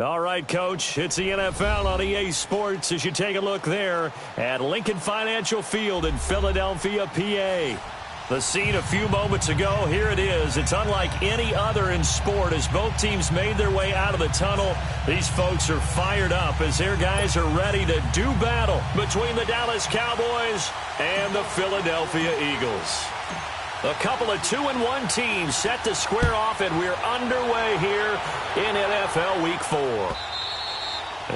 All right, Coach, it's the NFL on EA Sports as you take a look there at Lincoln Financial Field in Philadelphia, PA. The scene a few moments ago, here it is. It's unlike any other in sport as both teams made their way out of the tunnel. These folks are fired up as their guys are ready to do battle between the Dallas Cowboys and the Philadelphia Eagles. A couple of 2-1 teams set to square off, and we're underway here in NFL Week 4.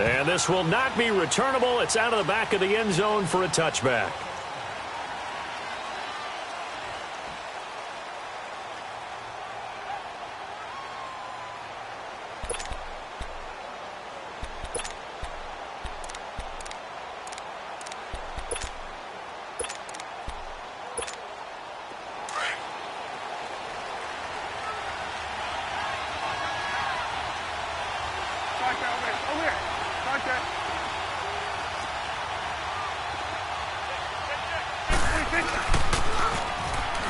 And this will not be returnable. It's out of the back of the end zone for a touchback.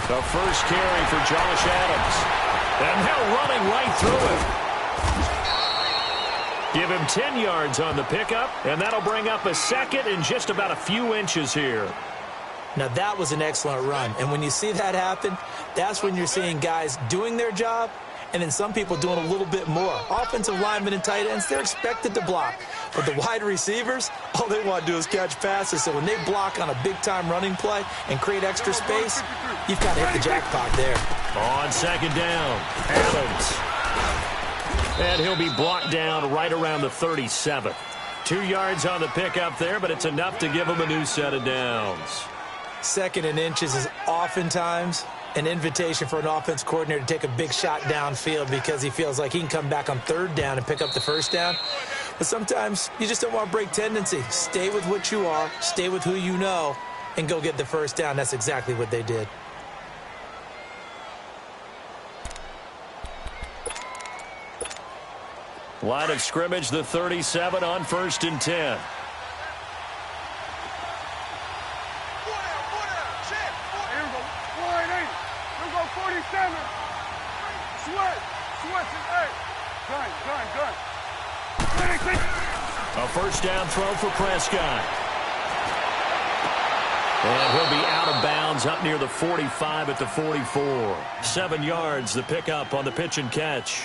The first carry for Josh Adams. And they're running right through him. Give him 10 yards on the pickup, and that'll bring up a second in just about a few inches here. Now, that was an excellent run. And when you see that happen, that's when you're seeing guys doing their job and then some people doing a little bit more. Offensive linemen and tight ends, they're expected to block. But the wide receivers, all they want to do is catch passes. So when they block on a big-time running play and create extra space, you've got to hit the jackpot there. On second down, Adams. And he'll be blocked down right around the 37. 2 yards on the pickup there, but it's enough to give him a new set of downs. Second and inches is oftentimes an invitation for an offense coordinator to take a big shot downfield because he feels like he can come back on third down and pick up the first down. But sometimes you just don't want to break tendency. Stay with what you are, stay with who you know, and go get the first down. That's exactly what they did. Line of scrimmage, the 37 on 1st and 10. A first down throw for Prescott. And he'll be out of bounds up near the 45 at the 44. 7 yards, the pickup on the pitch and catch.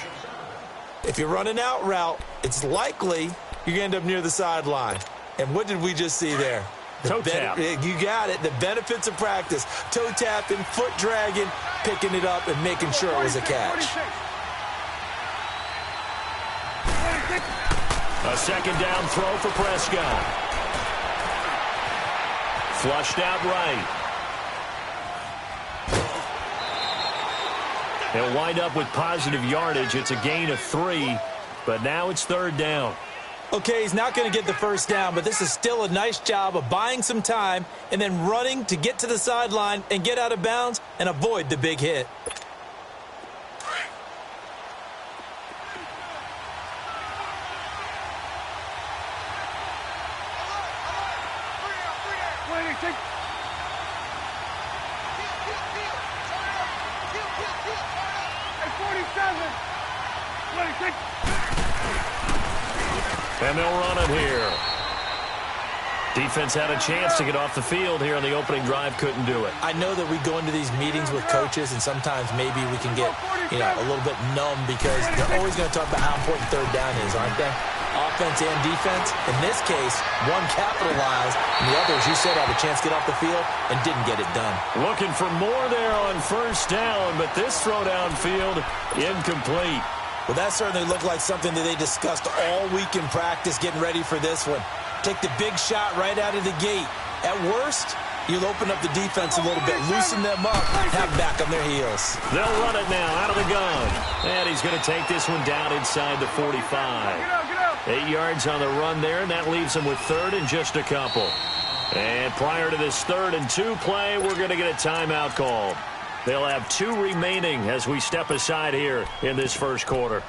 If you're running out route, it's likely you're going to end up near the sideline. And what did we just see there? Toe tap. You got it. The benefits of practice. Toe tapping, foot dragging, picking it up, and making sure it was a catch. A second down throw for Prescott. Flushed out right. He'll wind up with positive yardage. It's a gain of 3, but now it's third down. Okay, he's not going to get the first down, but this is still a nice job of buying some time and then running to get to the sideline and get out of bounds and avoid the big hit. And they'll run it here. Defense had a chance to get off the field here on the opening drive, couldn't do it. I know that we go into these meetings with coaches, and sometimes maybe we can get, a little bit numb because they're always going to talk about how important third down is, aren't they? Offense and defense. In this case, one capitalized, and the other, as you said, had a chance to get off the field and didn't get it done. Looking for more there on first down, but this throw downfield incomplete. Well, that certainly looked like something that they discussed all week in practice getting ready for this one. Take the big shot right out of the gate. At worst, you'll open up the defense a little bit, loosen them up, have them back on their heels. They'll run it now out of the gun. And he's going to take this one down inside the 45. 8 yards on the run there, and that leaves him with third and just a couple. And prior to this 3rd and 2 play, we're going to get a timeout called. They'll have 2 remaining as we step aside here in this first quarter.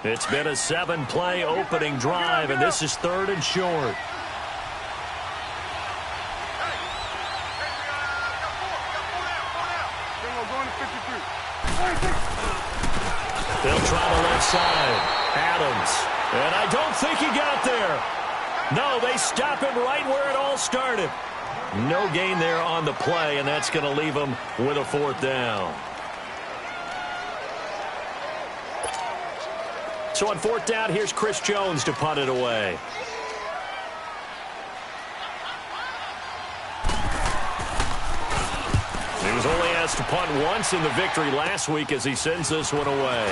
It's been a 7-play opening drive, and this is 3rd and short. They'll try the left side. Adams. And I don't think he got there. No, they stop him right where it all started. No gain there on the play, and that's going to leave him with a 4th down. So on 4th down, here's Chris Jones to punt it away. He was only asked to punt once in the victory last week as he sends this one away.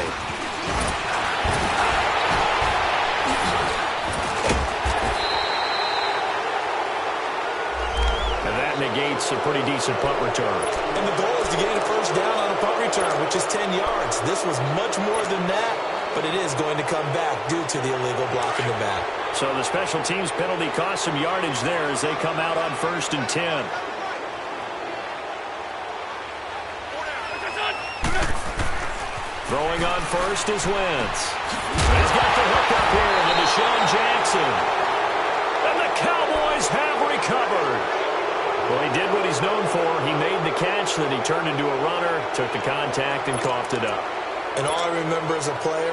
And that negates a pretty decent punt return. And the goal is to gain a 1st down on a punt return, which is 10 yards. This was much more than that, but it is going to come back due to the illegal block in the back. So the special teams penalty cost some yardage there as they come out on 1st and 10. Throwing on 1st is Wentz. He's got the hook up here to Deshaun Jackson. And the Cowboys have recovered. Well, he did what he's known for. He made the catch, then he turned into a runner, took the contact, and coughed it up. And all I remember as a player,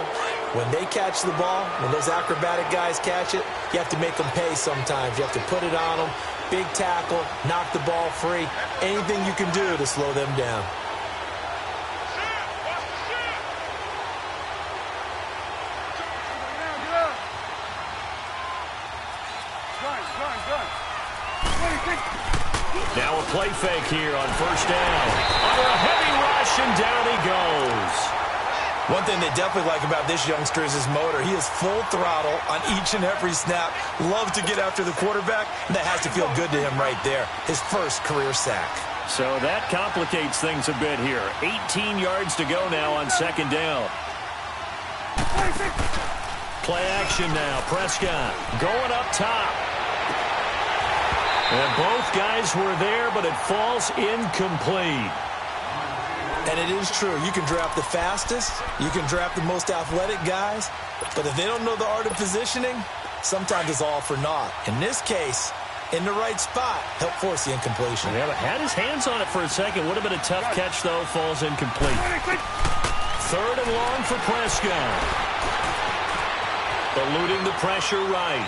when they catch the ball, when those acrobatic guys catch it, you have to make them pay sometimes. You have to put it on them, big tackle, knock the ball free, anything you can do to slow them down. Now a play fake here on 1st down. Under a heavy rush, and down he goes. One thing they definitely like about this youngster is his motor. He is full throttle on each and every snap. Loves to get after the quarterback, and that has to feel good to him right there. His 1st career sack. So that complicates things a bit here. 18 yards to go now on 2nd down. Play action now. Prescott going up top. And both guys were there, but it falls incomplete. And it is true. You can draft the fastest. You can draft the most athletic guys. But if they don't know the art of positioning, sometimes it's all for naught. In this case, in the right spot, help force the incompletion. Yeah, but had his hands on it for a second. Would have been a tough catch, though. Falls incomplete. 3rd and long for Prescott. Eluding the pressure right.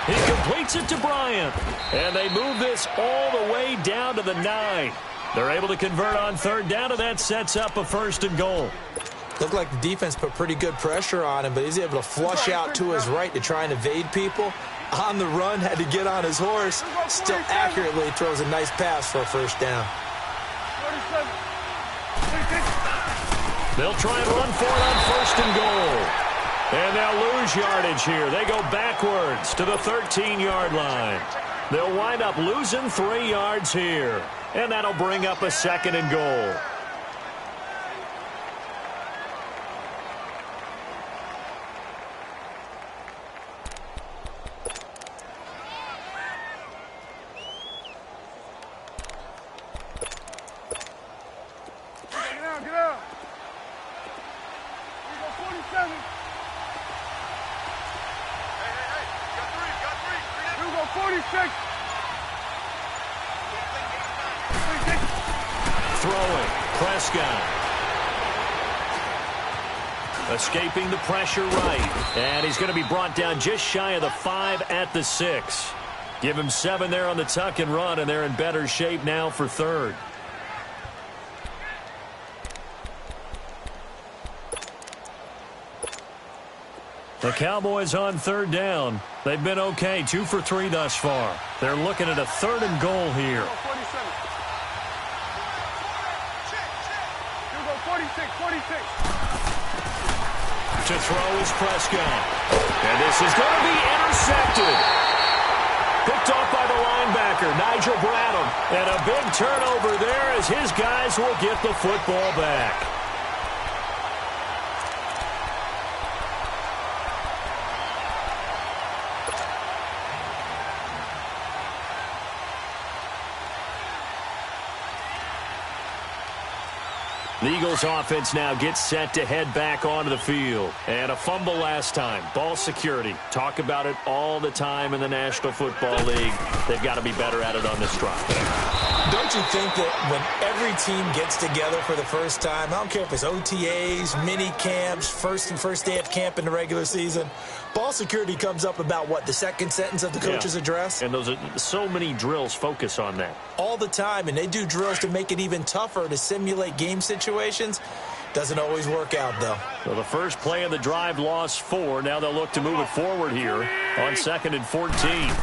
He completes it to Bryant. And they move this all the way down to the 9. They're able to convert on 3rd down, and that sets up a 1st and goal. Looked like the defense put pretty good pressure on him, but he's able to flush out to his right to try and evade people. On the run, had to get on his horse. Still accurately throws a nice pass for a 1st down. They'll try and run for it on 1st and goal. And they'll lose yardage here. They go backwards to the 13-yard line. They'll wind up losing 3 yards here. And that'll bring up a 2nd and goal. Get out. Here we go, 47. Hey. Here we go, 46. Throwing. Prescott. Escaping the pressure right. And he's going to be brought down just shy of the 5 at the 6. Give him 7 there on the tuck and run, and they're in better shape now for 3rd. The Cowboys on 3rd down. They've been okay, 2 for 3 thus far. They're looking at a 3rd and goal here. 46. To throw is Prescott. And this is going to be intercepted. Picked off by the linebacker, Nigel Bradham. And a big turnover there as his guys will get the football back. The Eagles offense now gets set to head back onto the field. And a fumble last time. Ball security. Talk about it all the time in the National Football League. They've got to be better at it on this drive. Don't you think that when every team gets together for the first time, I don't care if it's OTAs, mini camps, first day of camp in the regular season, ball security comes up about what, the second sentence of the coach's address? And those are so many drills focus on that. All the time, and they do drills to make it even tougher to simulate game situations. Doesn't always work out, though. So the first play of the drive lost 4. Now they'll look to move it forward here on 2nd and 14.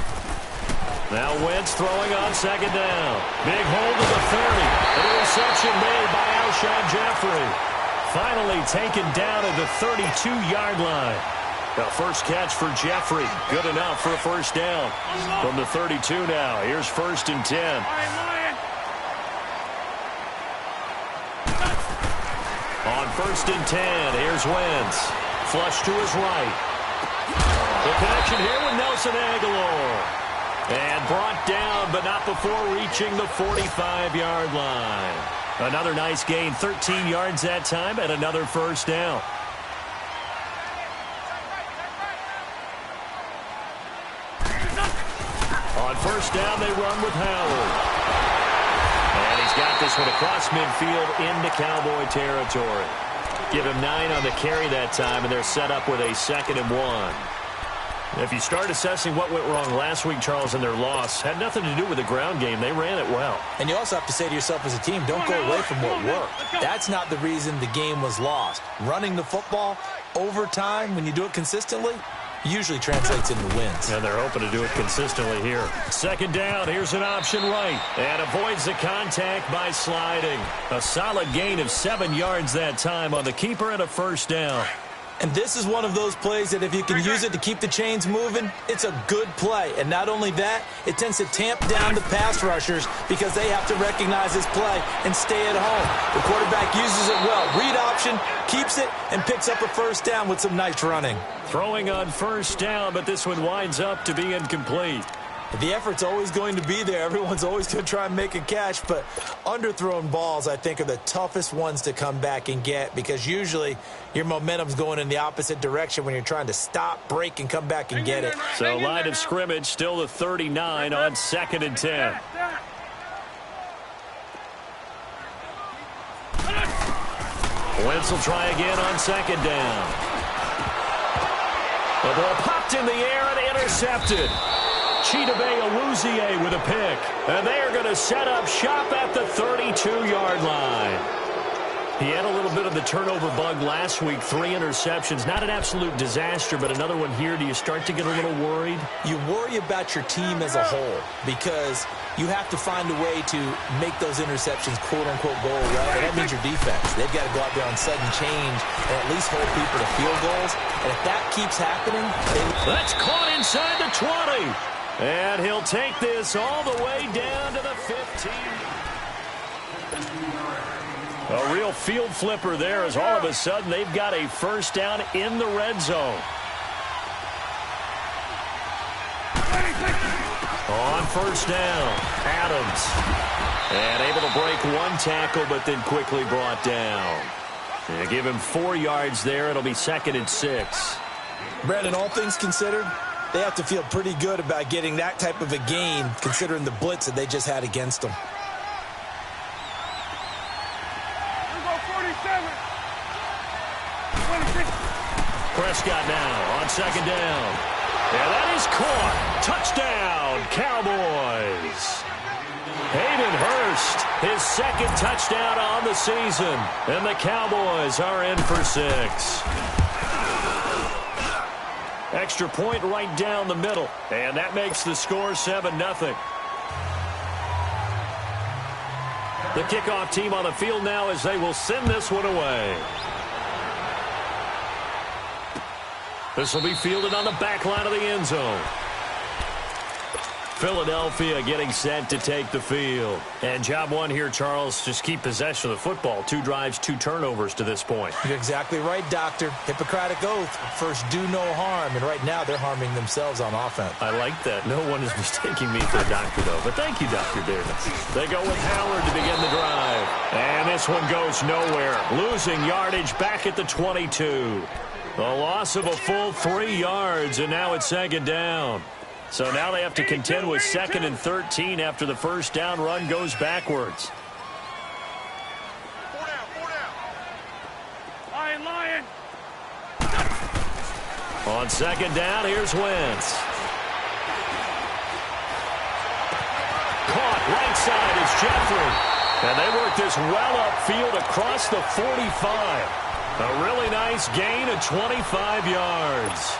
Now Wentz throwing on 2nd down. Big hold of the 30. And a reception made by Alshon Jeffrey. Finally taken down at the 32-yard line. The first catch for Jeffrey. Good enough for a first down. From the 32 now. Here's 1st and 10. On 1st and 10, here's Wentz. Flush to his right. The connection here with Nelson Aguilar. And brought down, but not before reaching the 45-yard line. Another nice gain, 13 yards that time, and another first down. On first down, they run with Howard. And he's got this one across midfield into Cowboy territory. Give him 9 on the carry that time, and they're set up with a 2nd and 1. If you start assessing what went wrong last week, Charles, in their loss, had nothing to do with the ground game. They ran it well. And you also have to say to yourself as a team, don't go away from what worked. That's not the reason the game was lost. Running the football over time, when you do it consistently, usually translates into wins. And they're hoping to do it consistently here. 2nd down, here's an option right. And avoids the contact by sliding. A solid gain of 7 yards that time on the keeper and a first down. And this is one of those plays that if you can use it to keep the chains moving, it's a good play. And not only that, it tends to tamp down the pass rushers because they have to recognize this play and stay at home. The quarterback uses it well. Read option, keeps it, and picks up a first down with some nice running. Throwing on first down, but this one winds up to be incomplete. The effort's always going to be there. Everyone's always going to try and make a catch, but underthrown balls, I think, are the toughest ones to come back and get because usually your momentum's going in the opposite direction when you're trying to stop, break, and come back and get it. So line of scrimmage still the 39 on 2nd and 10. Wentz will try again on 2nd down. The ball popped in the air and intercepted. Chidobe Awuzie with a pick. And they are going to set up shop at the 32-yard line. He had a little bit of the turnover bug last week, 3 interceptions. Not an absolute disaster, but another one here. Do you start to get a little worried? You worry about your team as a whole because you have to find a way to make those interceptions quote-unquote go away. And that means your defense. They've got to go out there on sudden change and at least hold people to field goals. And if that keeps happening, that's caught inside the 20. And he'll take this all the way down to the 15. A real field flipper there as all of a sudden they've got a first down in the red zone. On first down, Adams. And able to break one tackle, but then quickly brought down. And give him 4 yards there. It'll be 2nd and 6. Brandon, all things considered, they have to feel pretty good about getting that type of a gain, considering the blitz that they just had against them. Prescott now on 2nd down. And that is caught. Touchdown, Cowboys. Hayden Hurst, his 2nd touchdown on the season. And the Cowboys are in for 6. Extra point right down the middle. And that makes the score 7-0. The kickoff team on the field now as they will send this one away. This will be fielded on the back line of the end zone. Philadelphia getting set to take the field. And job one here, Charles, just keep possession of the football. 2 drives, 2 turnovers to this point. You're exactly right, Doctor. Hippocratic oath. First, do no harm. And right now, they're harming themselves on offense. I like that. No one is mistaking me for a doctor, though. But thank you, Dr. Davis. They go with Howard to begin the drive. And this one goes nowhere. Losing yardage back at the 22. A loss of a full 3 yards, and now it's 2nd down. So now they have to contend with 2nd and 13 after the first down run goes backwards. Lion. On 2nd down, here's Wentz. Caught right side is Jeffrey. And they work this well upfield across the 45. A really nice gain of 25 yards.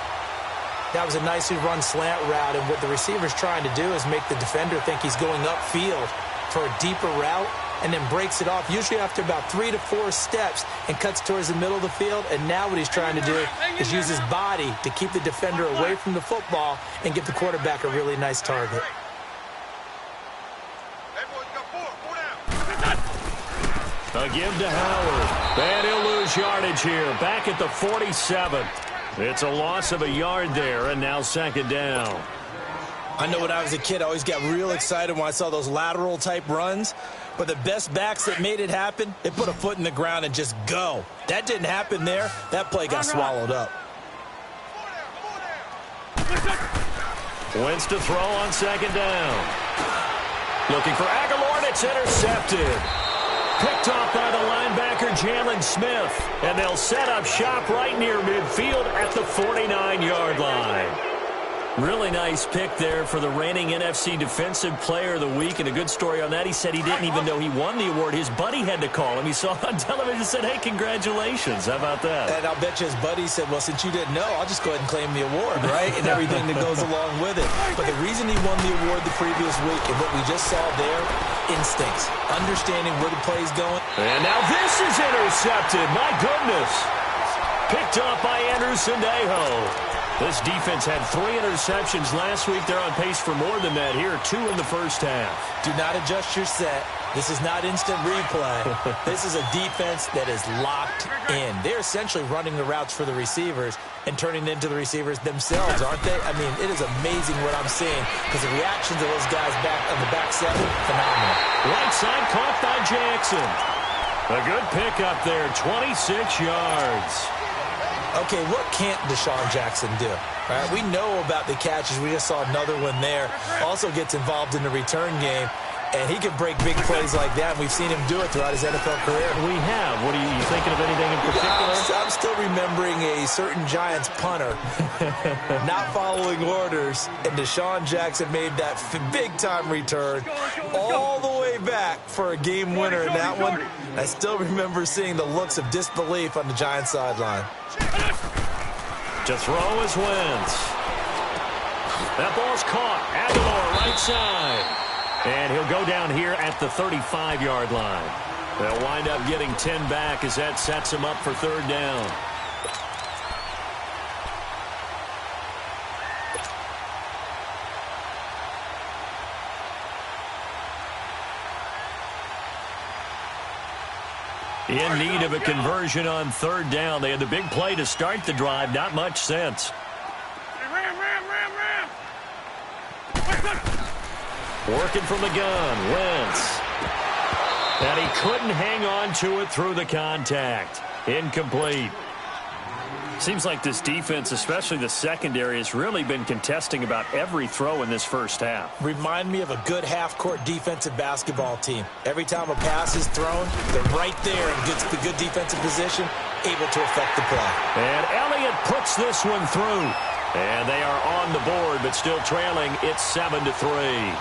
That was a nicely run slant route, and what the receiver's trying to do is make the defender think he's going upfield for a deeper route, and then breaks it off, usually after about 3 to 4 steps, and cuts towards the middle of the field. And now what he's trying to do is use his body to keep the defender away from the football and give the quarterback a really nice target. A give to Howard. And he'll lose yardage here. Back at the 47. It's a loss of a yard there, and now 2nd down. I know when I was a kid, I always got real excited when I saw those lateral-type runs. But the best backs that made it happen, they put a foot in the ground and just go. That didn't happen there. That play got swallowed up. Wentz to throw on 2nd down. Looking for Aguilar, and it's intercepted. Picked off by the linebacker, Jalen Smith. And they'll set up shop right near midfield at the 49-yard line. Really nice pick there for the reigning NFC Defensive Player of the Week. And a good story on that. He said he didn't even know he won the award. His buddy had to call him. He saw it on television and said, hey, congratulations. How about that? And I'll bet you his buddy said, well, since you didn't know, I'll just go ahead and claim the award, right? And everything that goes along with it. But the reason he won the award the previous week and what we just saw there, instincts, understanding where the play's going. And now this is intercepted. My goodness. Picked off by Anderson Aho. This defense had 3 interceptions last week. They're on pace for more than that here. 2 in the first half. Do not adjust your set. This is not instant replay. This is a defense that is locked in. They're essentially running the routes for the receivers and turning it into the receivers themselves, aren't they? I mean, it is amazing what I'm seeing because the reactions of those guys back on the back seven, phenomenal. Right side caught by Jackson. A good pickup there, 26 yards. Okay, what can't Deshaun Jackson do? All right, we know about the catches. We just saw another one there. Also gets involved in the return game. And he can break big plays like that. And we've seen him do it throughout his NFL career. We have. What are you thinking of anything in particular? I'm still remembering a certain Giants punter not following orders. And Deshaun Jackson made that big-time return all the way back for a game winner in that one. I still remember seeing the looks of disbelief on the Giants sideline. To throw is Wentz. That ball's caught. Aguilar right side. And he'll go down here at the 35-yard line. They'll wind up getting 10 back as that sets him up for 3rd down. In need of a conversion on 3rd down. They had the big play to start the drive. Not much sense. Ram. Working from the gun, Wentz. And he couldn't hang on to it through the contact. Incomplete. Seems like this defense, especially the secondary, has really been contesting about every throw in this first half. Remind me of a good half-court defensive basketball team. Every time a pass is thrown, they're right there in the good defensive position, able to affect the play. And Elliott puts this one through. And they are on the board, but still trailing. It's 7-3.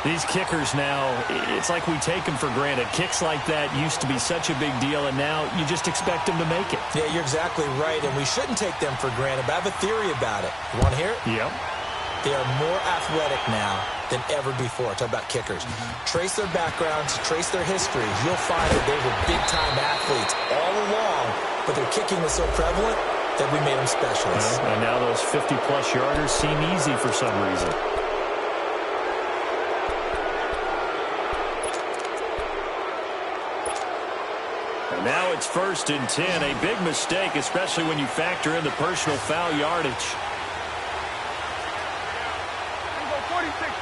These kickers now, it's like we take them for granted. Kicks like that used to be such a big deal, and now you just expect them to make it. Yeah, you're exactly right, and we shouldn't take them for granted, but I have a theory about it. You want to hear it? Yep. They are more athletic now than ever before. Talk about kickers. Trace their backgrounds, trace their histories. You'll find that they were big-time athletes all along, but their kicking was so prevalent that we made them specialists. And now those 50-plus yarders seem easy for some reason. And now it's 1st and 10. A big mistake, especially when you factor in the personal foul yardage. 46.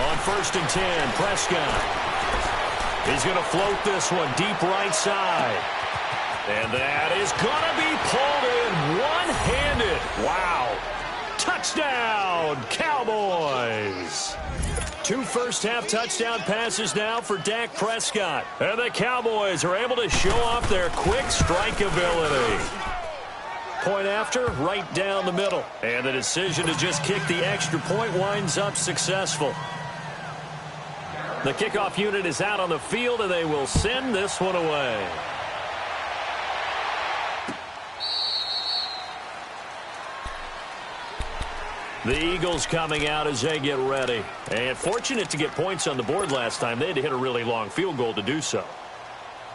On 1st and 10, Prescott. He's going to float this one deep right side. And that is going to be pulled in one-handed. Wow. Touchdown, Cowboys! 2 first-half touchdown passes now for Dak Prescott. And the Cowboys are able to show off their quick strike ability. Point after, right down the middle. And the decision to just kick the extra point winds up successful. The kickoff unit is out on the field, and they will send this one away. The Eagles coming out as they get ready. And fortunate to get points on the board last time. They had to hit a really long field goal to do so.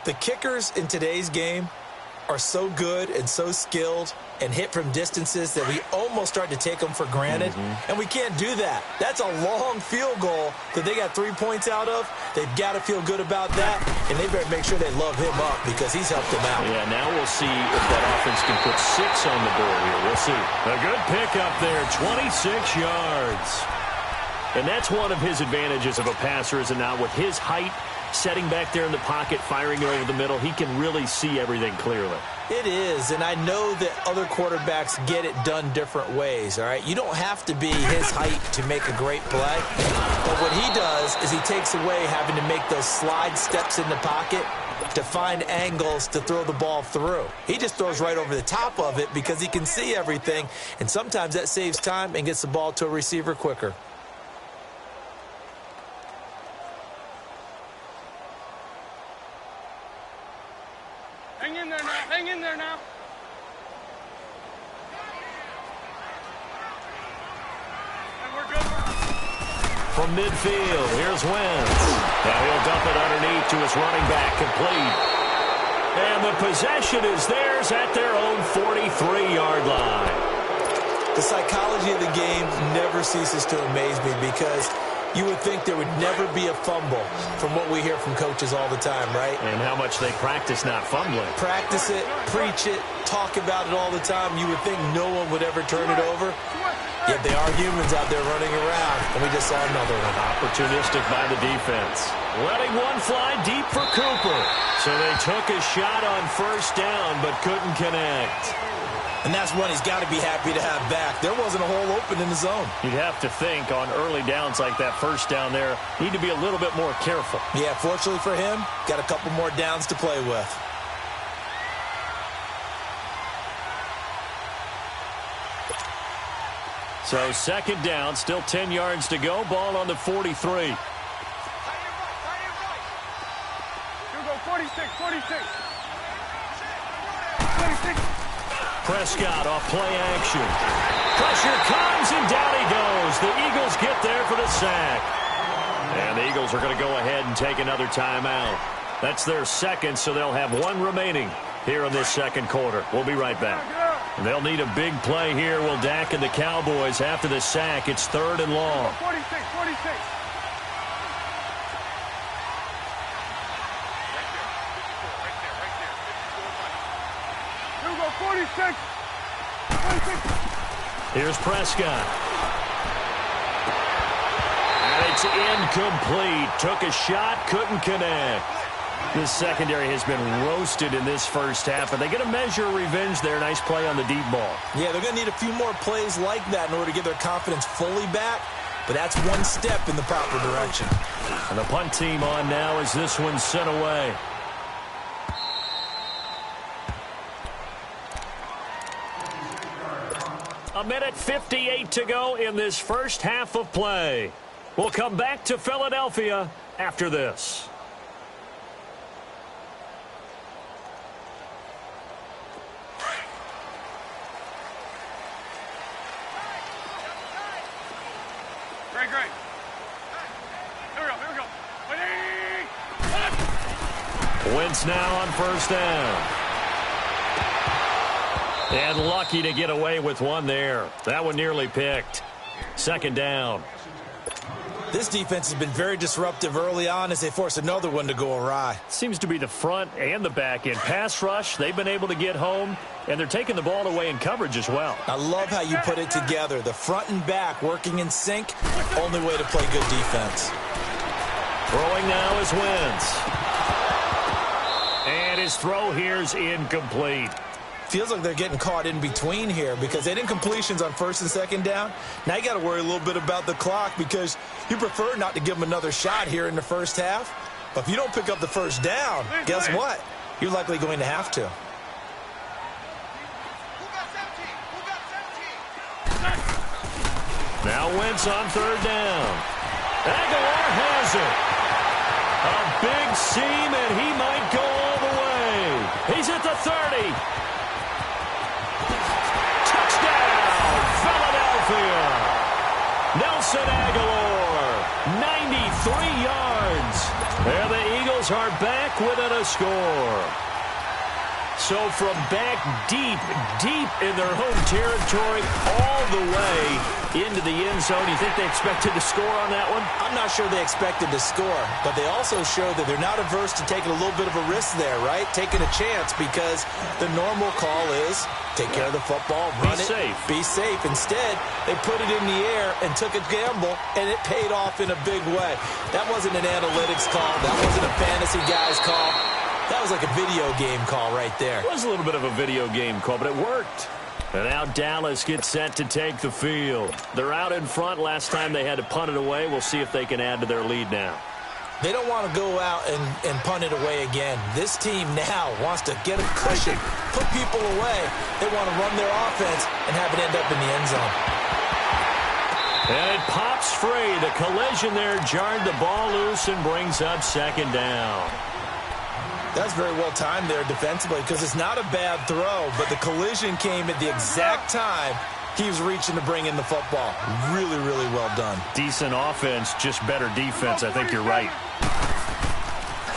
The kickers in today's game are so good and so skilled and hit from distances that we almost start to take them for granted. And we can't do that. That's a long field goal that they got 3 points out of. They've got to feel good about that, and they better make sure they love him up because he's helped them out. Yeah, now we'll see if that offense can put 6 on the board here. We'll see. A good pickup there, 26 yards. And that's one of his advantages of a passer, is it not? With his height, setting back there in the pocket, firing over the middle, he can really see everything clearly. It is, and I know that other quarterbacks get it done different ways, all right? You don't have to be his height to make a great play, but what he does is he takes away having to make those slide steps in the pocket to find angles to throw the ball through. He just throws right over the top of it because he can see everything, and sometimes that saves time and gets the ball to a receiver quicker. Hang in there now. Hang in there now. And we're good. From midfield, here's Wentz. Now he'll dump it underneath to his running back, complete. And the possession is theirs at their own 43-yard line. The psychology of the game never ceases to amaze me because you would think there would never be a fumble from what we hear from coaches all the time, right? And how much they practice not fumbling. Practice it, preach it, talk about it all the time. You would think no one would ever turn it over. Yet they are humans out there running around, and we just saw another one. Opportunistic by the defense. Letting one fly deep for Cooper. So they took a shot on first down, but couldn't connect. And that's one he's got to be happy to have back. There wasn't a hole open in the zone. You'd have to think on early downs like that first down there, need to be a little bit more careful. Yeah, fortunately for him, got a couple more downs to play with. So second down, still 10 yards to go. Ball on the 43. You go 46, 46. 46. Prescott off play action. Pressure comes, and down he goes. The Eagles get there for the sack. And the Eagles are going to go ahead and take another timeout. That's their second, so they'll have one remaining here in this second quarter. We'll be right back. They'll need a big play here. Will Dak and the Cowboys after the sack. It's 3rd and long. 46, 46. You go 46. 46. Here's Prescott. And it's incomplete. Took a shot, couldn't connect. This secondary has been roasted in this first half, and they're going to measure revenge there. Nice play on the deep ball. Yeah, they're going to need a few more plays like that in order to get their confidence fully back, but that's one step in the proper direction. And the punt team on now as this one's sent away. A minute 58 to go in this first half of play. We'll come back to Philadelphia after this. Great, great. Here we go. Wait. Wentz now on first down. And lucky to get away with one there. That one nearly picked. Second down. This defense has been very disruptive early on as they force another one to go awry. Seems to be the front and the back end. Pass rush, they've been able to get home, and they're taking the ball away in coverage as well. I love how you put it together. The front and back working in sync, only way to play good defense. Throwing now is Wentz. And his throw here's incomplete. Feels like they're getting caught in between here because they didn't completions on first and second down. Now you got to worry a little bit about the clock because you prefer not to give them another shot here in the first half. But if you don't pick up the first down, guess what? You're likely going to have to. Now Wentz on third down. Aguilar has it. A big seam, and he might go all the way. He's at the 30. Touchdown, Philadelphia. Nelson Aguilar, 93 yards. And the Eagles are back within a score. So from back deep in their home territory, all the way into the end zone, you think they expected to score on that one? I'm not sure they expected to score, but they also showed that they're not averse to taking a little bit of a risk there, right? Taking a chance because the normal call is take care of the football, run it, be safe. Instead, they put it in the air and took a gamble, and it paid off in a big way. That wasn't an analytics call. That wasn't a fantasy guy's call. That was like a video game call right there. It was a little bit of a video game call, but it worked. And now Dallas gets set to take the field. They're out in front. Last time they had to punt it away. We'll see if they can add to their lead now. They don't want to go out and punt it away again. This team now wants to get a cushion, put people away. They want to run their offense and have it end up in the end zone. And it pops free. The collision there jarred the ball loose and brings up second down. That's very well timed there defensively because it's not a bad throw, but the collision came at the exact time he was reaching to bring in the football. Really, really well done. Decent offense, just better defense. I think you're right.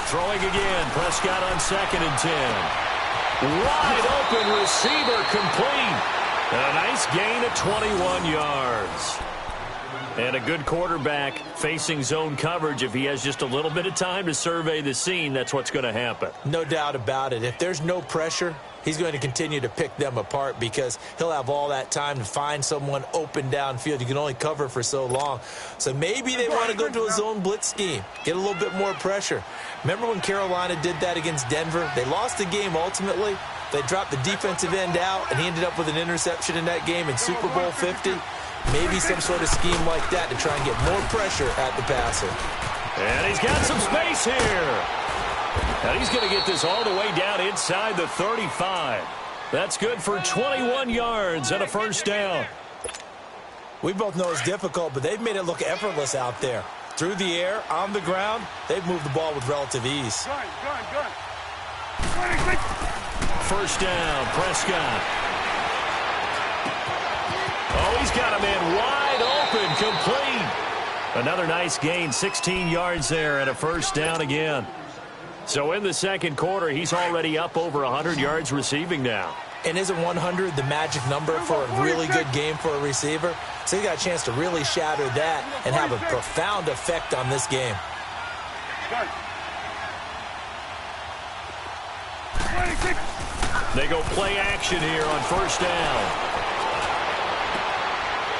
Throwing again. Prescott on 2nd and 10. Wide open receiver complete. And a nice gain of 21 yards. And a good quarterback facing zone coverage. If he has just a little bit of time to survey the scene, that's what's going to happen. No doubt about it. If there's no pressure, he's going to continue to pick them apart because he'll have all that time to find someone open downfield. You can only cover for so long. So maybe they want to go to a zone blitz scheme, get a little bit more pressure. Remember when Carolina did that against Denver? They lost the game ultimately. They dropped the defensive end out, and he ended up with an interception in that game in Super Bowl 50. Maybe some sort of scheme like that to try and get more pressure at the passer. And he's got some space here. And he's going to get this all the way down inside the 35. That's good for 21 yards and a first down. We both know it's difficult, but they've made it look effortless out there. Through the air, on the ground, they've moved the ball with relative ease. First down, Prescott. Oh, he's got a man wide open, complete. Another nice gain, 16 yards there and a first down again. So in the second quarter, he's already up over 100 yards receiving now. And isn't 100 the magic number for a really good game for a receiver? So he got a chance to really shatter that and have a profound effect on this game. They go play action here on first down.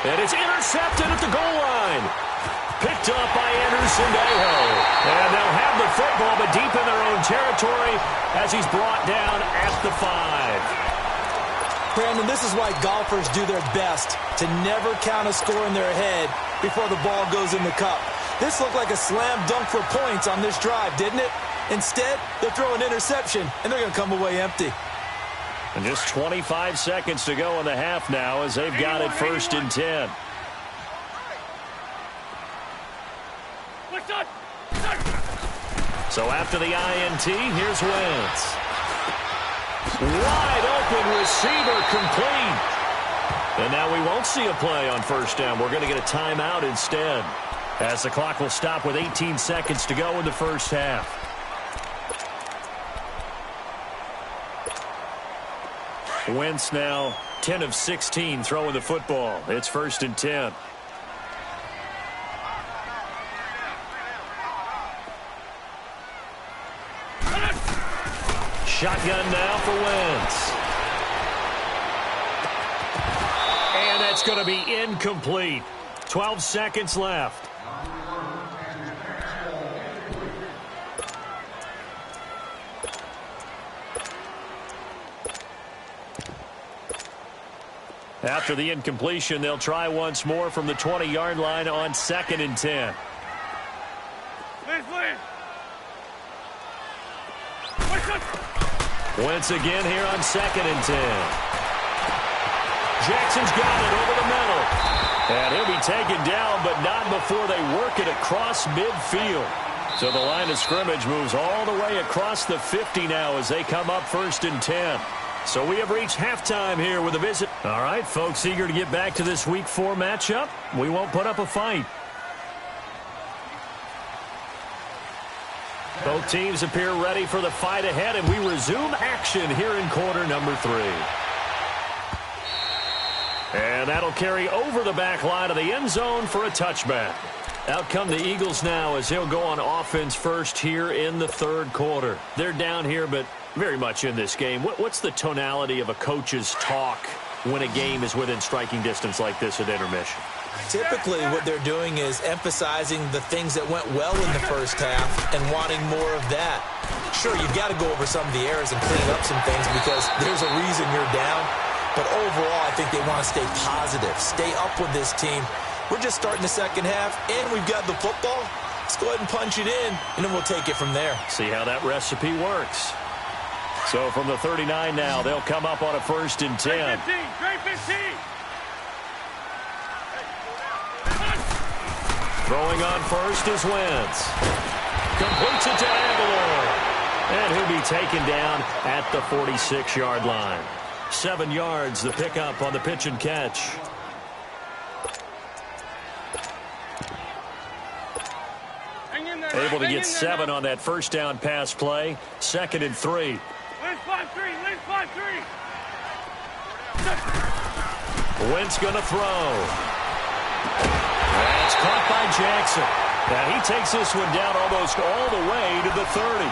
And it's intercepted at the goal line. Picked up by Anderson Dejo. And they'll have the football, but deep in their own territory as he's brought down at the 5. Brandon, this is why golfers do their best to never count a score in their head before the ball goes in the cup. This looked like a slam dunk for points on this drive, didn't it? Instead, they'll throw an interception, and they're going to come away empty. And just 25 seconds to go in the half now as they've got it 1st and 10. So after the INT, here's Wentz. Wide open receiver complete. And now we won't see a play on first down. We're going to get a timeout instead, as the clock will stop with 18 seconds to go in the first half. Wentz now 10 of 16 throwing the football. It's 1st and 10. Shotgun now for Wentz. And that's going to be incomplete. 12 seconds left. After the incompletion, they'll try once more from the 20-yard line on 2nd and 10. Wentz again here on 2nd and 10. Jackson's got it over the middle. And he'll be taken down, but not before they work it across midfield. So the line of scrimmage moves all the way across the 50 now as they come up 1st and 10. So we have reached halftime here with a visit. All right, folks, eager to get back to this Week 4 matchup. We won't put up a fight. Both teams appear ready for the fight ahead, and we resume action here in quarter number 3. And that'll carry over the back line of the end zone for a touchback. Out come the Eagles now as they'll go on offense first here in the 3rd quarter. They're down here, but very much in this game. What's the tonality of a coach's talk when a game is within striking distance like this at intermission? Typically, what they're doing is emphasizing the things that went well in the first half and wanting more of that. Sure, you've got to go over some of the errors and clean up some things because there's a reason you're down. But overall, I think they want to stay positive, stay up with this team. We're just starting the second half, and we've got the football. Let's go ahead and punch it in, and then we'll take it from there. See how that recipe works. So from the 39 now, they'll come up on a 1st and 10. Great 15. Throwing on first is Wentz. Completes it to Aguilar. And he'll be taken down at the 46-yard line. 7 yards, the pickup on the pitch and catch. Able to get 7 on that first down pass play. 2nd and 3. Wentz going to throw. That's caught by Jackson. Now he takes this one down almost all the way to the 30.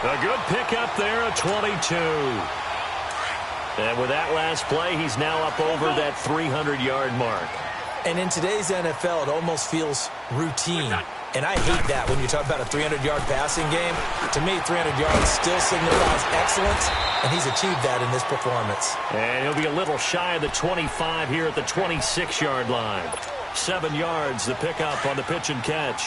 A good pickup there, a 22. And with that last play, he's now up over that 300-yard mark. And in today's NFL, it almost feels routine. And I hate that when you talk about a 300-yard passing game. To me, 300 yards still signifies excellence, and he's achieved that in this performance. And he'll be a little shy of the 25 here at the 26-yard line. 7 yards, the pickup on the pitch and catch.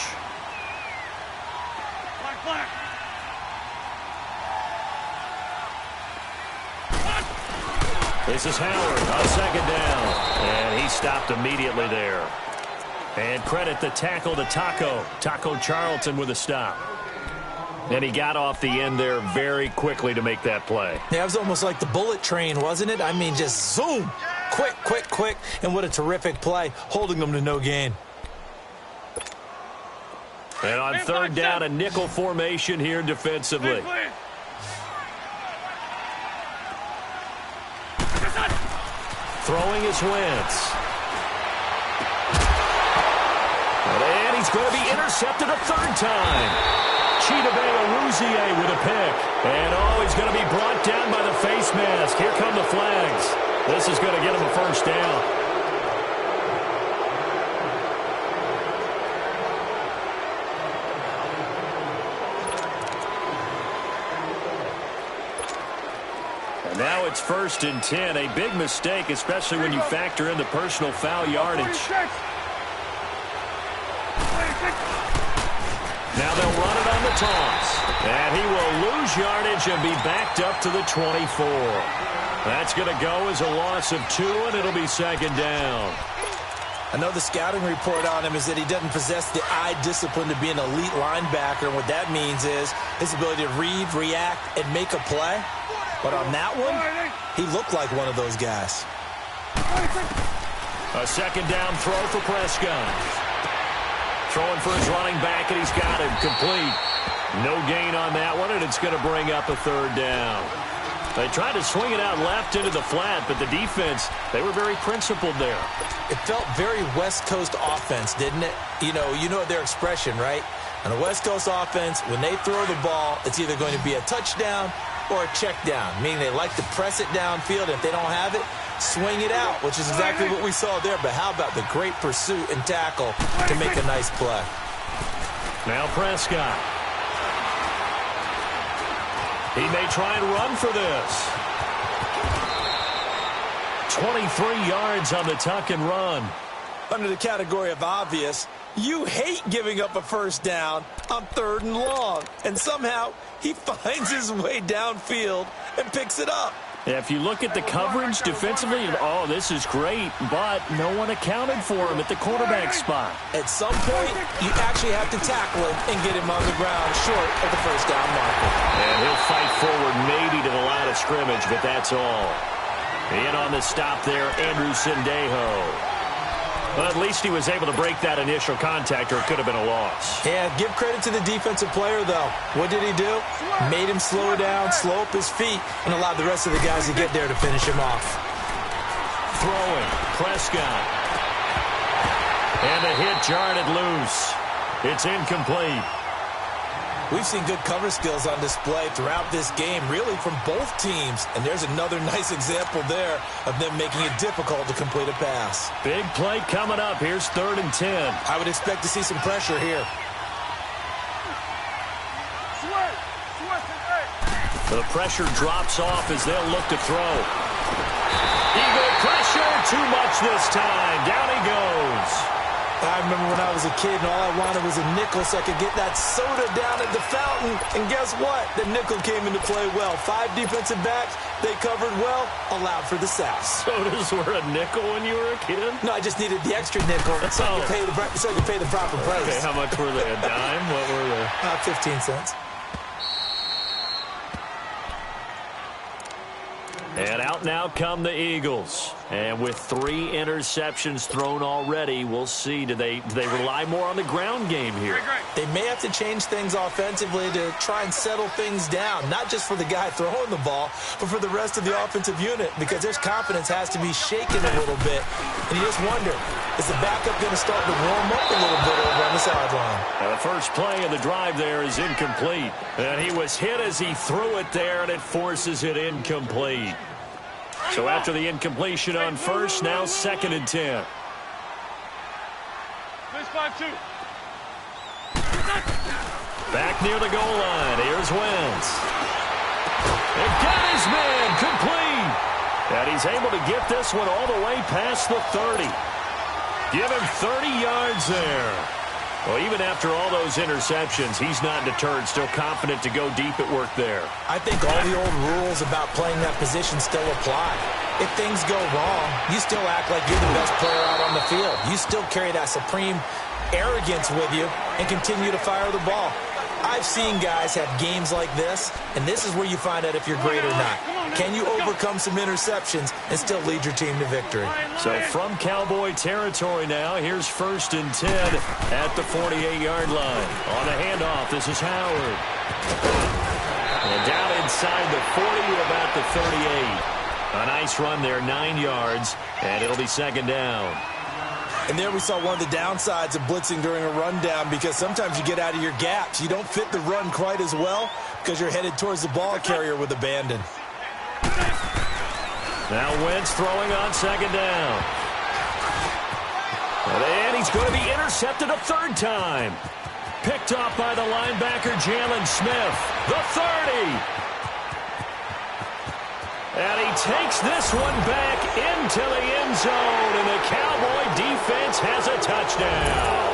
This is Howard on 2nd down. And he stopped immediately there. And credit the tackle to Taco Charlton with a stop. And he got off the end there very quickly to make that play. Yeah, it was almost like the bullet train, wasn't it? I mean, just zoom. Quick, quick, quick. And what a terrific play, holding them to no gain. And on 3rd down, a nickel formation here defensively. Throwing is Wentz. And he's going to be intercepted a 3rd time. Chidobe with a pick. And he's going to be brought down by the face mask. Here come the flags. This is going to get him a 1st down. And now it's 1st and 10. A big mistake, especially when you factor in the personal foul yardage. Now they'll run it on the toss. And he will lose yardage and be backed up to the 24. That's going to go as a loss of 2, and it'll be 2nd down. I know the scouting report on him is that he doesn't possess the eye discipline to be an elite linebacker. And what that means is his ability to read, react, and make a play. But on that one, he looked like one of those guys. A 2nd down throw for Prescott. Throwing for his running back, and he's got him complete. No gain on that one, and it's going to bring up a 3rd down. They tried to swing it out left into the flat, but the defense, they were very principled there. It felt very West Coast offense, didn't it? You know their expression, right? On a West Coast offense, when they throw the ball, it's either going to be a touchdown or a check down, meaning they like to press it downfield. If they don't have it, swing it out, which is exactly what we saw there. But how about the great pursuit and tackle to make a nice play? Now Prescott. He may try and run for this. 23 yards on the tuck and run. Under the category of obvious, you hate giving up a first down on 3rd and long. And somehow he finds his way downfield and picks it up. Yeah, if you look at the coverage defensively, oh, this is great, but no one accounted for him at the quarterback spot. At some point, you actually have to tackle him and get him on the ground short of the first down marker. And he'll fight forward maybe to the line of scrimmage, but that's all. In on the stop there, Andrew Sendejo. Well, at least he was able to break that initial contact, or it could have been a loss. Yeah, give credit to the defensive player, though. What did he do? Made him slow down, slow up his feet, and allowed the rest of the guys to get there to finish him off. Throwing, Prescott. And the hit jarred it loose. It's incomplete. We've seen good cover skills on display throughout this game, really from both teams. And there's another nice example there of them making it difficult to complete a pass. Big play coming up. Here's 3rd and 10. I would expect to see some pressure here. The pressure drops off as they'll look to throw. Eagle pressure, too much this time. Down he goes. I remember when I was a kid and all I wanted was a nickel so I could get that soda down at the fountain. And guess what? The nickel came into play well. 5 defensive backs, they covered well, allowed for the sacks. Sodas were a nickel when you were a kid? No, I just needed the extra nickel so I could pay the proper price. Okay, how much were they? A dime? What were they? 15 cents. And out now come the Eagles. And with 3 interceptions thrown already, we'll see. Do they rely more on the ground game here? They may have to change things offensively to try and settle things down, not just for the guy throwing the ball, but for the rest of the offensive unit, because their confidence has to be shaken a little bit. And you just wonder, is the backup going to start to warm up a little bit over on the sideline? The first play of the drive there is incomplete. And he was hit as he threw it there, and it forces it incomplete. So after the incompletion on first, now 2nd and 10. Back near the goal line. Here's Wentz. And got his man complete. And he's able to get this one all the way past the 30. Give him 30 yards there. Well, even after all those interceptions, he's not deterred, still confident to go deep at work there. I think all the old rules about playing that position still apply. If things go wrong, you still act like you're the best player out on the field. You still carry that supreme arrogance with you and continue to fire the ball. I've seen guys have games like this, and this is where you find out if you're great or not. Can you overcome some interceptions and still lead your team to victory? So from Cowboy territory now, here's 1st and 10 at the 48-yard line. On the handoff, this is Howard. And down inside the 40 to about the 38. A nice run there, 9 yards, and it'll be 2nd down. And there we saw one of the downsides of blitzing during a rundown, because sometimes you get out of your gaps. You don't fit the run quite as well because you're headed towards the ball carrier with abandon. Now Wentz throwing on 2nd down. And he's going to be intercepted a 3rd time. Picked off by the linebacker, Jalen Smith. The 30. And he takes this one back into the end zone, and the Cowboy defense has a touchdown.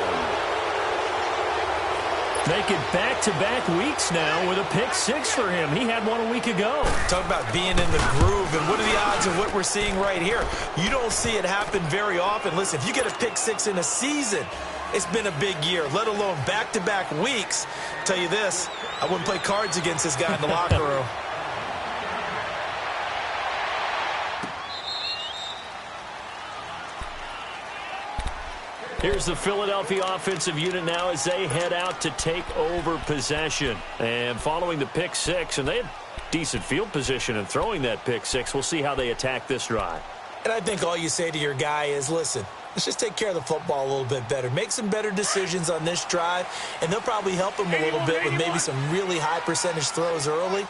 Make it back-to-back weeks now with a pick 6 for him. He had one a week ago. Talk about being in the groove, and what are the odds of what we're seeing right here? You don't see it happen very often. Listen, if you get a pick 6 in a season, it's been a big year, let alone back-to-back weeks. I'll tell you this, I wouldn't play cards against this guy in the locker room. Here's the Philadelphia offensive unit now as they head out to take over possession. And following the pick 6, and they had decent field position in throwing that pick 6. We'll see how they attack this drive. And I think all you say to your guy is, listen, let's just take care of the football a little bit better. Make some better decisions on this drive, and they'll probably help him a little bit with maybe some really high percentage throws early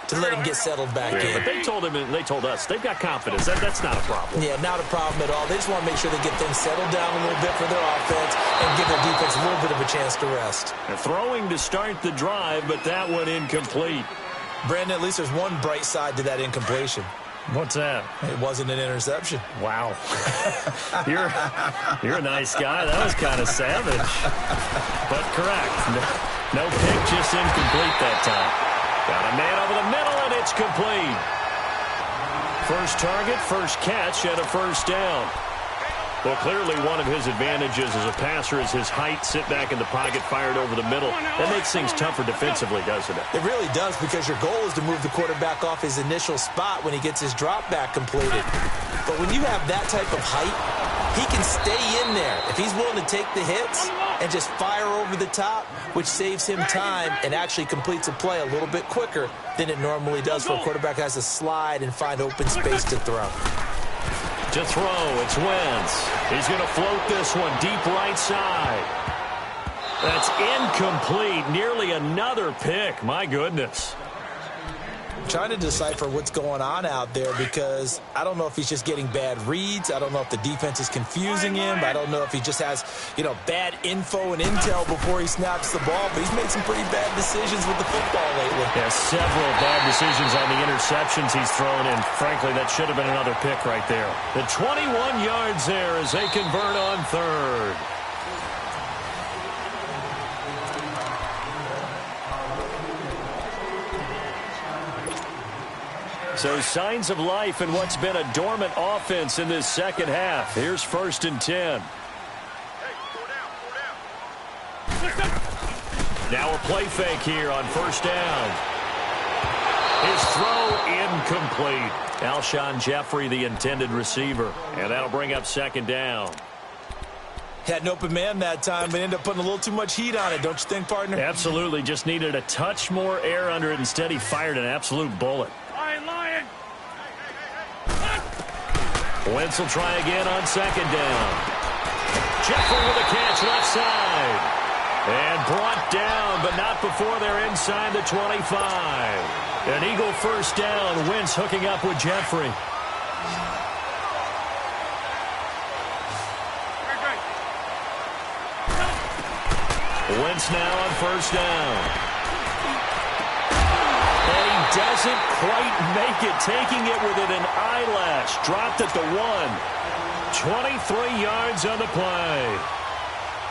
to let him get settled back in. But they told him, and they told us, they've got confidence. That's not a problem. Yeah, not a problem at all. They just want to make sure they get things settled down a little bit for their offense and give their defense a little bit of a chance to rest. They're throwing to start the drive, but that one incomplete. Brandon, at least there's one bright side to that incompletion. What's that? It wasn't an interception. Wow. You're a nice guy. That was kind of savage. But correct. No pick, just incomplete that time. Got a man over the middle, and it's complete. First target, first catch, and a first down. Well, clearly one of his advantages as a passer is his height, sit back in the pocket, fired over the middle. That makes things tougher defensively, doesn't it? It really does, because your goal is to move the quarterback off his initial spot when he gets his drop back completed. But when you have that type of height, he can stay in there if he's willing to take the hits and just fire over the top, which saves him time and actually completes a play a little bit quicker than it normally does for a quarterback who has to slide and find open space to throw. To throw, it's Wentz. He's going to float this one deep right side. That's incomplete. Nearly another pick. My goodness. Trying to decipher what's going on out there, because I don't know if he's just getting bad reads. I don't know if the defense is confusing him. I don't know if he just has, bad info and intel before he snaps the ball. But he's made some pretty bad decisions with the football lately. Yeah, several bad decisions on the interceptions he's thrown in. Frankly, that should have been another pick right there. The 21 yards there as they convert on third. So signs of life in what's been a dormant offense in this second half. Here's 1st and 10. Now a play fake here on first down. His throw incomplete. Alshon Jeffrey, the intended receiver. And that'll bring up 2nd down. Had an open man that time, but ended up putting a little too much heat on it, don't you think, partner? Absolutely. Just needed a touch more air under it. Instead, he fired an absolute bullet. Lion. Wentz will try again on 2nd down. Jeffrey with a catch left side. And brought down, but not before they're inside the 25. An Eagle first down. Wentz hooking up with Jeffrey. Wentz now on first down. And he doesn't quite make it, taking it within an eyelash. Dropped at the 1. 23 yards on the play.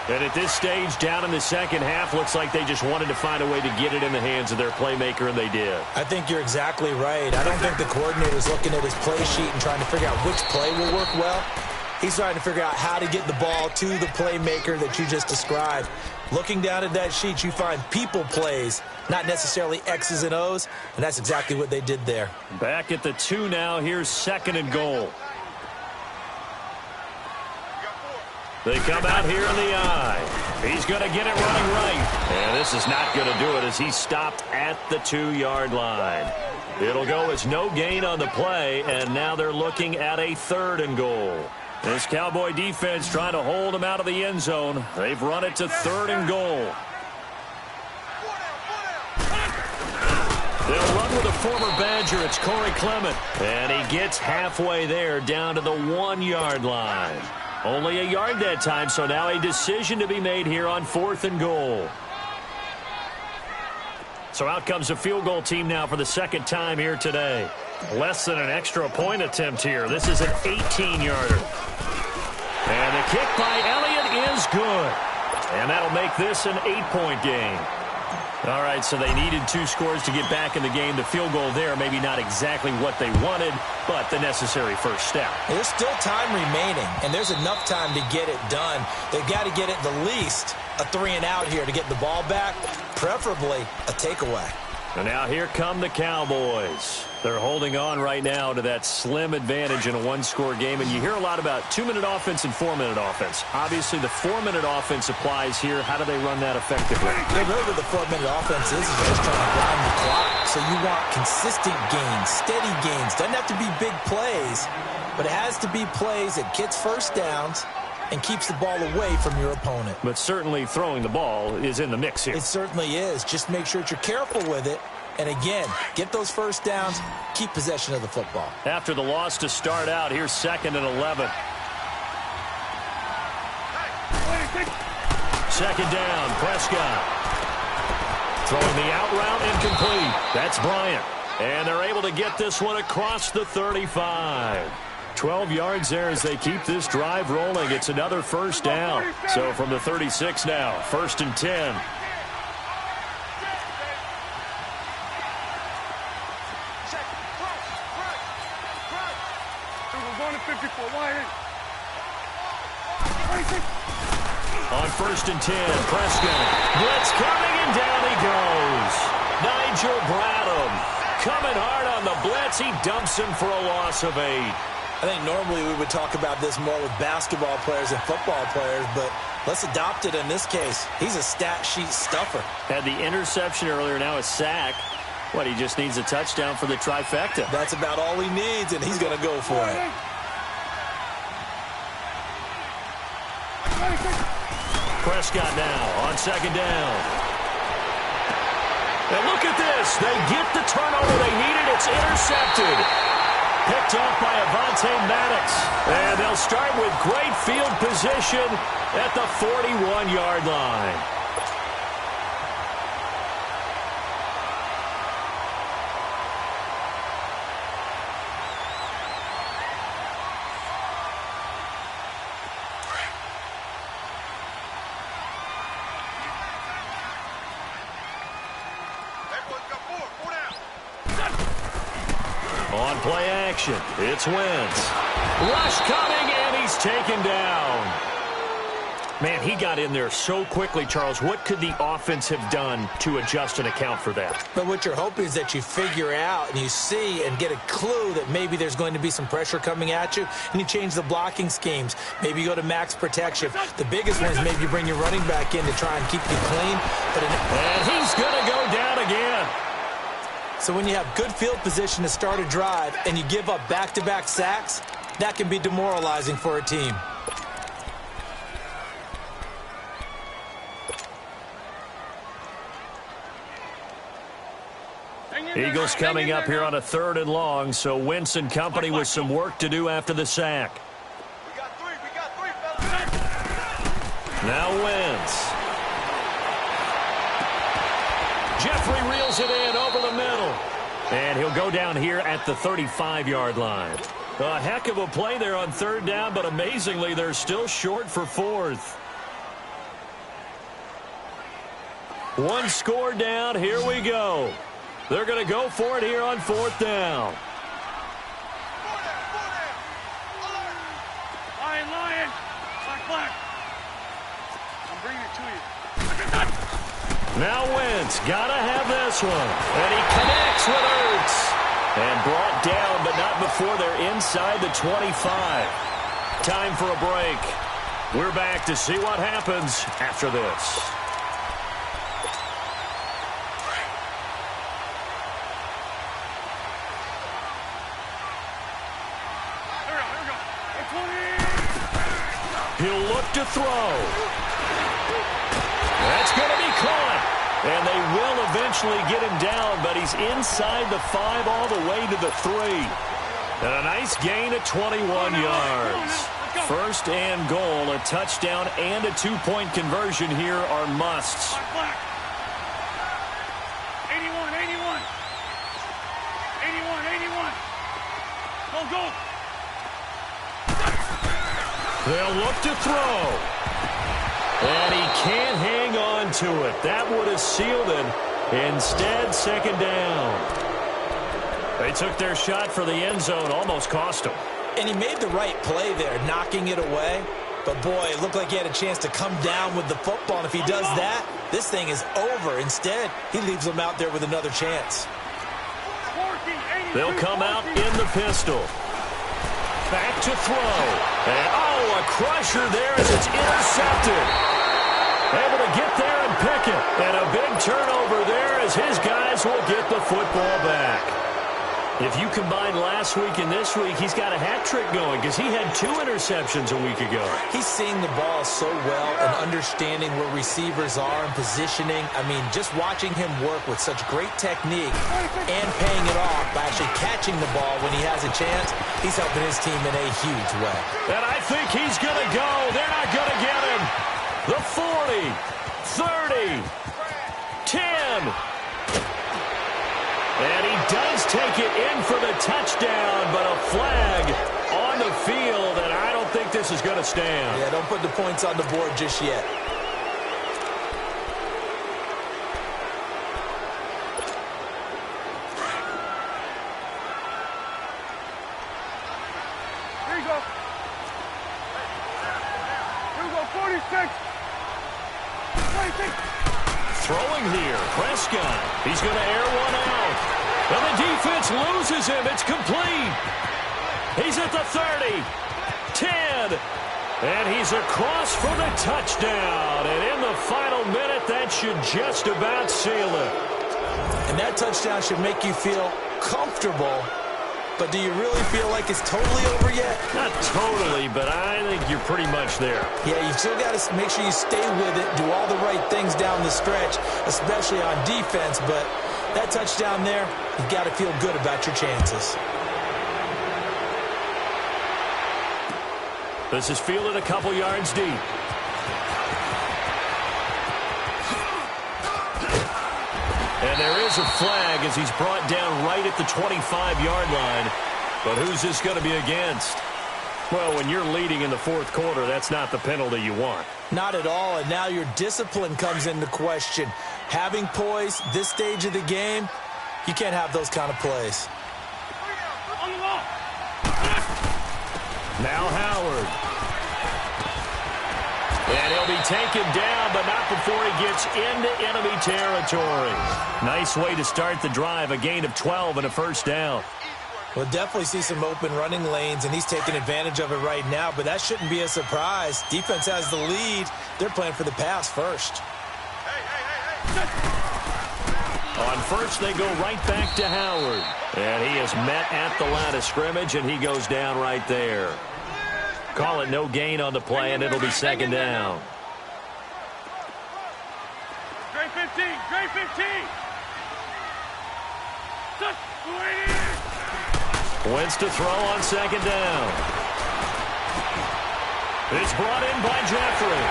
And at this stage, down in the second half, looks like they just wanted to find a way to get it in the hands of their playmaker, and they did. I think you're exactly right. I don't think the coordinator's looking at his play sheet and trying to figure out which play will work well. He's trying to figure out how to get the ball to the playmaker that you just described. Looking down at that sheet, you find people plays, not necessarily X's and O's, and that's exactly what they did there. Back at the 2 now. Here's 2nd and goal. They come out here in the eye. He's going to get it running right. And this is not going to do it as he's stopped at the 2-yard line. It'll go as no gain on the play, and now they're looking at a 3rd and goal. This Cowboy defense trying to hold him out of the end zone. They've run it to 3rd and goal. They'll run with a former Badger. It's Corey Clement. And he gets halfway there down to the 1-yard line. Only a yard that time, so now a decision to be made here on 4th and goal. So out comes a field goal team now for the 2nd time here today. Less than an extra point attempt here. This is an 18-yarder. And the kick by Elliott is good. And that'll make this an 8-point game. All right, so they needed 2 scores to get back in the game. The field goal there, maybe not exactly what they wanted, but the necessary first step. There's still time remaining, and there's enough time to get it done. They've got to get at the least a 3-and-out here to get the ball back, preferably a takeaway. And now here come the Cowboys. They're holding on right now to that slim advantage in a 1-score game. And you hear a lot about 2-minute offense and 4-minute offense. Obviously, the 4-minute offense applies here. How do they run that effectively? Yeah, really what the 4-minute offense is just trying to grind the clock. So you want consistent gains, steady gains. Doesn't have to be big plays, but it has to be plays that gets first downs and keeps the ball away from your opponent. But certainly throwing the ball is in the mix here. It certainly is. Just make sure that you're careful with it. And again, get those first downs, keep possession of the football. After the loss to start out, here's 2nd and 11. 2nd down, Prescott. Throwing the out route incomplete. That's Bryant. And they're able to get this one across the 35. 12 yards there as they keep this drive rolling. It's another first down. So from the 36 now, 1st and 10. On 1st and 10, Prescott. Blitz coming, and down he goes. Nigel Bradham coming hard on the blitz. He dumps him for a loss of 8. I think normally we would talk about this more with basketball players and football players, but let's adopt it in this case. He's a stat sheet stuffer. Had the interception earlier, now a sack. What, he just needs a touchdown for the trifecta. That's about all he needs, and he's going to go for it. Prescott now on 2nd down. And look at this. They get the turnover they needed. It's intercepted. Picked off by Avonte Maddox. And they'll start with great field position at the 41-yard line. On play action, it's Wentz. Rush coming, and he's taken down. Man, he got in there so quickly, Charles. What could the offense have done to adjust and account for that? But what you're hoping is that you figure out and you see and get a clue that maybe there's going to be some pressure coming at you, and you change the blocking schemes. Maybe you go to max protection. The biggest one is maybe you bring your running back in to try and keep you clean. And he's going to go down again. So when you have good field position to start a drive and you give up back-to-back sacks, that can be demoralizing for a team. Eagles coming up here on a 3rd and long, so Wentz and company with some work to do after the sack. We got three, fellas. Now Wentz. Jeffrey reels it in over the middle. And he'll go down here at the 35-yard line. A heck of a play there on 3rd down, but amazingly, they're still short for 4th. One score down. Here we go. They're going to go for it here on 4th down. Lion. Black. I'm bringing it to you. Now Wentz, gotta have this one. And he connects with Ertz. And brought down, but not before they're inside the 25. Time for a break. We're back to see what happens after this. Here we go. He'll look to throw. That's going to be caught. And they will eventually get him down, but he's inside the 5 all the way to the 3. And a nice gain of 21 yards. 1st and goal, a touchdown and a 2-point conversion here are musts. Black. 81. Go. They'll look to throw. And he can't hang on to it. That would have sealed it. Instead, 2nd down. They took their shot for the end zone, almost cost him. And he made the right play there, knocking it away. But, boy, it looked like he had a chance to come down with the football. And if he does that, this thing is over. Instead, he leaves them out there with another chance. They'll come out in the pistol. Back to throw. And, oh, a crusher there as it's intercepted. Able to get there and pick it. And a big turnover there as his guys will get the football back. If you combine last week and this week, he's got a hat trick going because he had 2 interceptions a week ago. He's seeing the ball so well and understanding where receivers are and positioning. I mean, just watching him work with such great technique and paying it off by actually catching the ball when he has a chance, he's helping his team in a huge way. And I think he's going to go. They're not going to get him. The 40, 30, 10. And he does take it in for the touchdown, but a flag on the field, and I don't think this is going to stand. Yeah, don't put the points on the board just yet. Here you go. Here we go, 46. 26. Throwing here, Prescott. He's going to air one out. And the defense loses him. It's complete. He's at the 30, 10, and he's across for the touchdown. And in the final minute, that should just about seal it. And that touchdown should make you feel comfortable. But do you really feel like it's totally over yet? Not totally, but I think you're pretty much there. Yeah, you still got to make sure you stay with it, do all the right things down the stretch, especially on defense. But that touchdown there, you've got to feel good about your chances. This is fielded a couple yards deep. And there is a flag as he's brought down right at the 25-yard line. But who's this going to be against? Well, when you're leading in the fourth quarter, that's not the penalty you want. Not at all, and now your discipline comes into question. Having poise this stage of the game, you can't have those kind of plays. On the wall. Now Howard. And he'll be taken down, but not before he gets into enemy territory. Nice way to start the drive, a gain of 12 and a first down. We'll definitely see some open running lanes, and he's taking advantage of it right now, but that shouldn't be a surprise. Defense has the lead. They're playing for the pass first. On first, they go right back to Howard. And he is met at the line of scrimmage, and he goes down right there. Call it no gain on the play, and it'll be second down. Great 15. Great 15. Touch. Wentz to throw on second down. It's brought in by Jeffrey.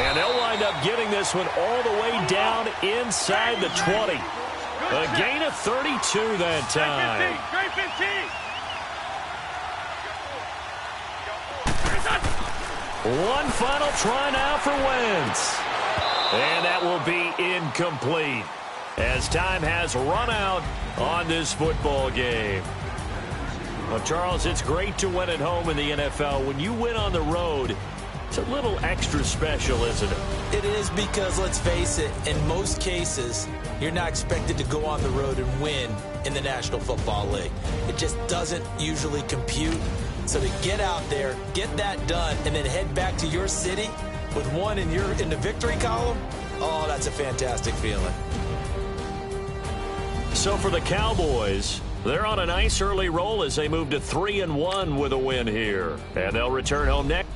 And they'll wind up getting this one all the way down inside the 20. A gain of 32 that time. Great 15. One final try now for Wentz. And that will be incomplete as time has run out on this football game. Well, Charles, it's great to win at home in the NFL. When you win on the road, it's a little extra special, isn't it? It is because, let's face it, in most cases, you're not expected to go on the road and win in the National Football League. It just doesn't usually compute. So to get out there, get that done, and then head back to your city with one in the victory column, oh, that's a fantastic feeling. So for the Cowboys, they're on a nice early roll as they move to 3-1 with a win here. And they'll return home next.